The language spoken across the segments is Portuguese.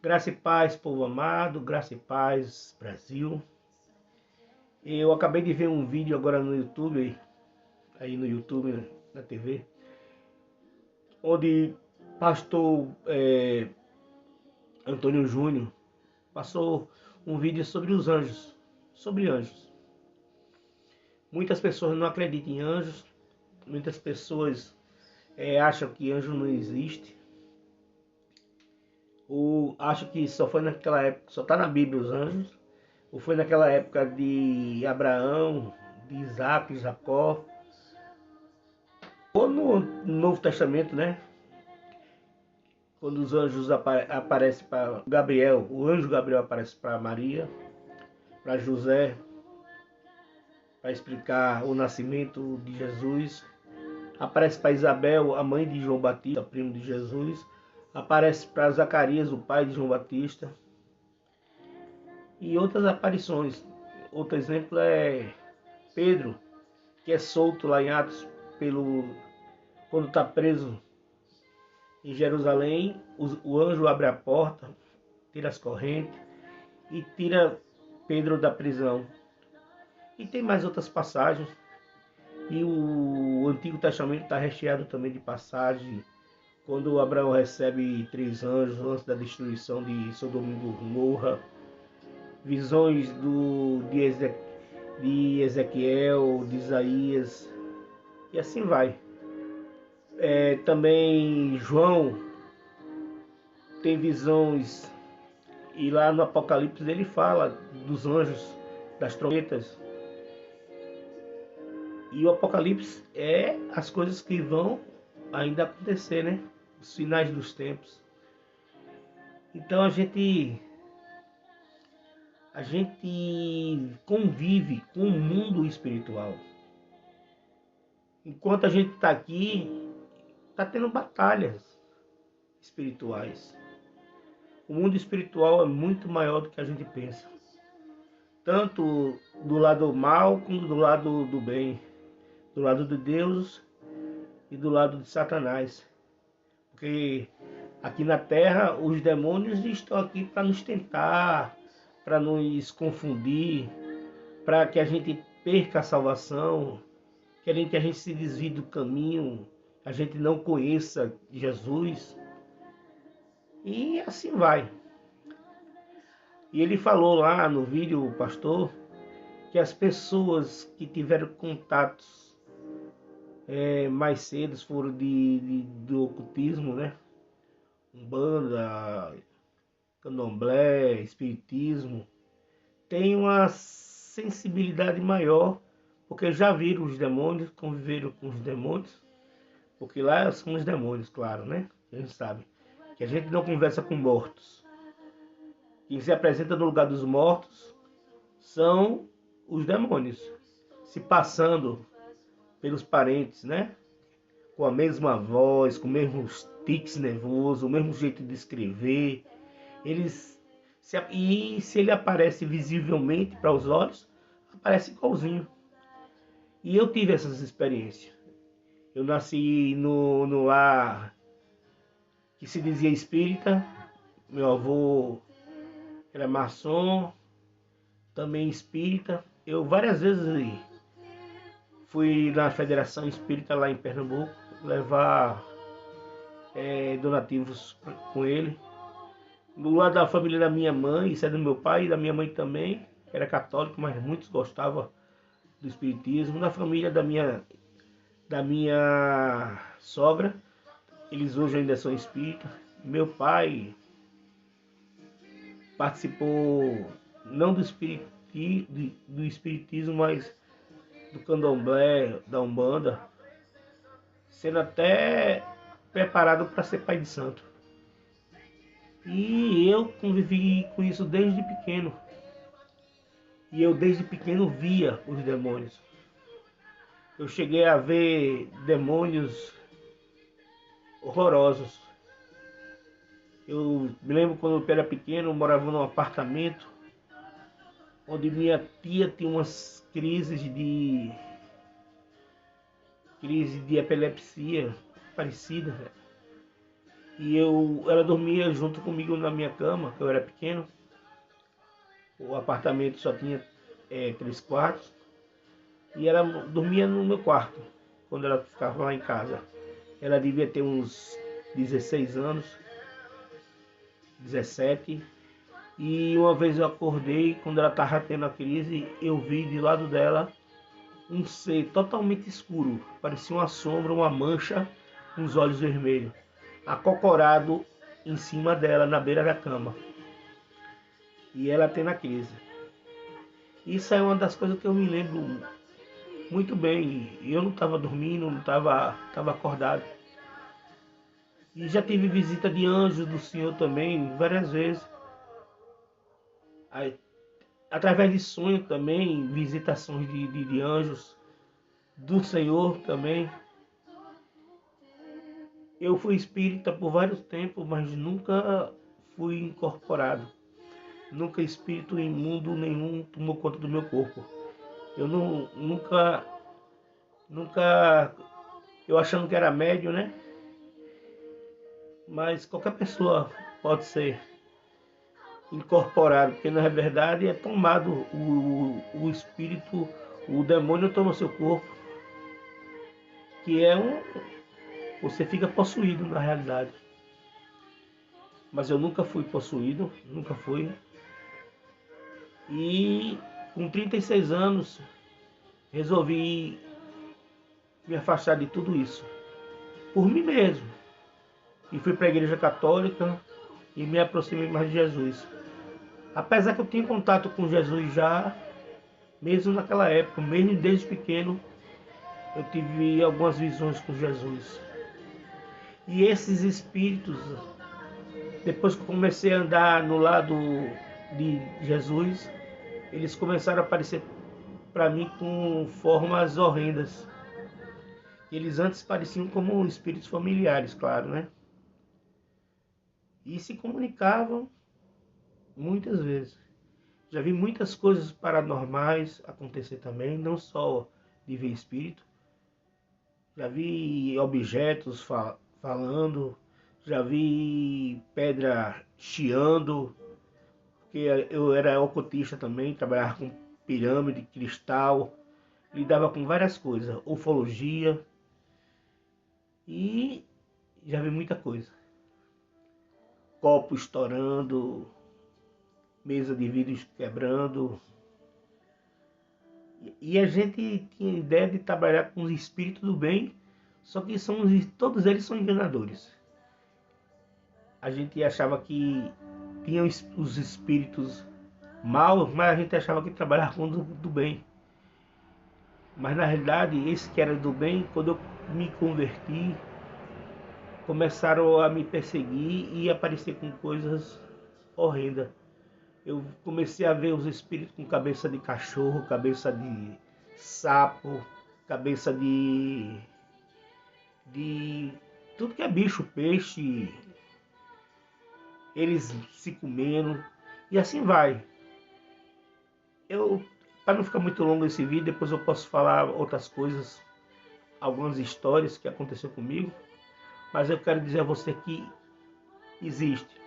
Graça e paz, povo amado, graça e paz, Brasil. Eu acabei de ver um vídeo agora no YouTube, aí no YouTube, na TV, onde pastor Antônio Júnior passou um vídeo sobre anjos. Muitas pessoas não acreditam em anjos, muitas pessoas acham que anjo não existe, ou acham que só foi naquela época, só está na Bíblia os anjos, ou foi naquela época de Abraão, de Isaac, Jacó, ou no Novo Testamento, né? Quando os anjos aparecem para Gabriel, o anjo Gabriel aparece para Maria, para José, para explicar o nascimento de Jesus. Aparece para Isabel, a mãe de João Batista, primo de Jesus. Aparece para Zacarias, o pai de João Batista. E outras aparições. Outro exemplo é Pedro, que é solto lá em Atos quando está preso em Jerusalém. O anjo abre a porta, tira as correntes e tira Pedro da prisão. E tem mais outras passagens. E o Antigo Testamento está recheado também de passagens. Quando Abraão recebe 3 anjos antes da destruição de Sodoma e Gomorra. Visões de Ezequiel, de Isaías. E assim vai. Também João tem visões. E lá no Apocalipse ele fala dos anjos, das trombetas. E o Apocalipse é as coisas que vão ainda acontecer, né? Os finais dos tempos. Então a gente convive com o mundo espiritual. Enquanto a gente está aqui, está tendo batalhas espirituais. O mundo espiritual é muito maior do que a gente pensa. Tanto do lado mal como do lado do bem. Do lado de Deus e do lado de Satanás. Porque aqui na Terra os demônios estão aqui para nos tentar, para nos confundir, para que a gente perca a salvação, querendo que a gente se desvie do caminho, a gente não conheça Jesus. E assim vai. E ele falou lá no vídeo, o pastor, que as pessoas que tiveram contatos mais cedo foram do ocultismo, né? Umbanda, candomblé, espiritismo, tem uma sensibilidade maior, porque já viram os demônios, conviveram com os demônios, porque lá são os demônios, claro, né? A gente sabe que a gente não conversa com mortos. Quem se apresenta no lugar dos mortos são os demônios, se passando pelos parentes, né? Com a mesma voz, com os mesmos tics nervosos, o mesmo jeito de escrever. E se ele aparece visivelmente para os olhos, aparece igualzinho. E eu tive essas experiências. Eu nasci no lar que se dizia espírita. Meu avô era maçom, também espírita. Eu várias vezes fui na Federação Espírita lá em Pernambuco levar donativos com ele. Do lado da família da minha mãe, isso é do meu pai e da minha mãe também, era católico, mas muitos gostavam do espiritismo. Na família da minha sogra, eles hoje ainda são espíritas. Meu pai participou não do espiritismo, mas do candomblé, da Umbanda, sendo até preparado para ser pai de santo. E eu convivi com isso desde pequeno. E eu desde pequeno via os demônios. Eu cheguei a ver demônios horrorosos. Eu me lembro quando eu era pequeno, eu morava num apartamento onde minha tia tinha umas crises de epilepsia parecida. E ela dormia junto comigo na minha cama, que eu era pequeno. O apartamento só tinha 3 quartos. E ela dormia no meu quarto, quando ela ficava lá em casa. Ela devia ter uns 16 anos, 17. E uma vez eu acordei, quando ela estava tendo a crise, eu vi do lado dela um ser totalmente escuro. Parecia uma sombra, uma mancha, com os olhos vermelhos, acocorado em cima dela, na beira da cama. E ela tendo a crise. Isso é uma das coisas que eu me lembro muito bem. Eu não estava dormindo, não estava acordado. E já tive visita de anjos do Senhor também, várias vezes. Aí, através de sonho também, visitações de anjos do Senhor também. Eu fui espírita por vários tempos, mas nunca fui incorporado. Nunca espírito imundo nenhum tomou conta do meu corpo. Eu nunca, eu achando que era médio, né? Mas qualquer pessoa pode ser incorporado, porque na verdade é tomado o espírito, o demônio toma seu corpo, que é você fica possuído na realidade. Mas eu nunca fui possuído, nunca fui. E com 36 anos resolvi me afastar de tudo isso, por mim mesmo. E fui para a igreja católica e me aproximei mais de Jesus. Apesar que eu tinha contato com Jesus já, mesmo naquela época, mesmo desde pequeno, eu tive algumas visões com Jesus. E esses espíritos, depois que eu comecei a andar no lado de Jesus, eles começaram a aparecer para mim com formas horrendas. Eles antes pareciam como espíritos familiares, claro, né? E se comunicavam muitas vezes. Já vi muitas coisas paranormais acontecer também, não só de ver espírito. Já vi objetos falando, já vi pedra chiando, porque eu era ocultista também, trabalhava com pirâmide, cristal, lidava com várias coisas, ufologia, e já vi muita coisa. Copo estourando, mesa de vidro quebrando. E a gente tinha ideia de trabalhar com os espíritos do bem, só que todos eles são enganadores. A gente achava que tinha os espíritos maus, mas a gente achava que trabalhava com o do bem. Mas na realidade, esse que era do bem, quando eu me converti, começaram a me perseguir e aparecer com coisas horrendas. Eu comecei a ver os espíritos com cabeça de cachorro, cabeça de sapo, cabeça de tudo que é bicho, peixe, eles se comendo, e assim vai. Para não ficar muito longo esse vídeo, depois eu posso falar outras coisas, algumas histórias que aconteceu comigo, mas eu quero dizer a você que existe.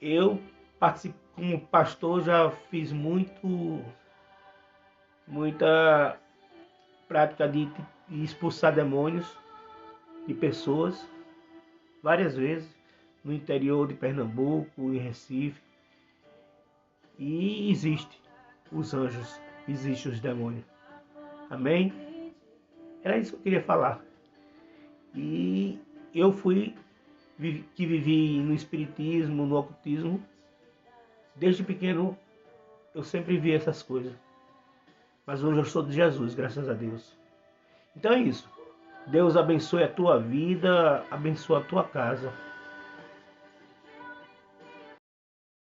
Eu participo como pastor, já fiz muita prática de expulsar demônios de pessoas, várias vezes, no interior de Pernambuco, em Recife. E existe os anjos, existem os demônios. Amém? Era isso que eu queria falar. E eu vivi no espiritismo, no ocultismo. Desde pequeno eu sempre vi essas coisas. Mas hoje eu sou de Jesus, graças a Deus. Então é isso. Deus abençoe a tua vida, abençoe a tua casa.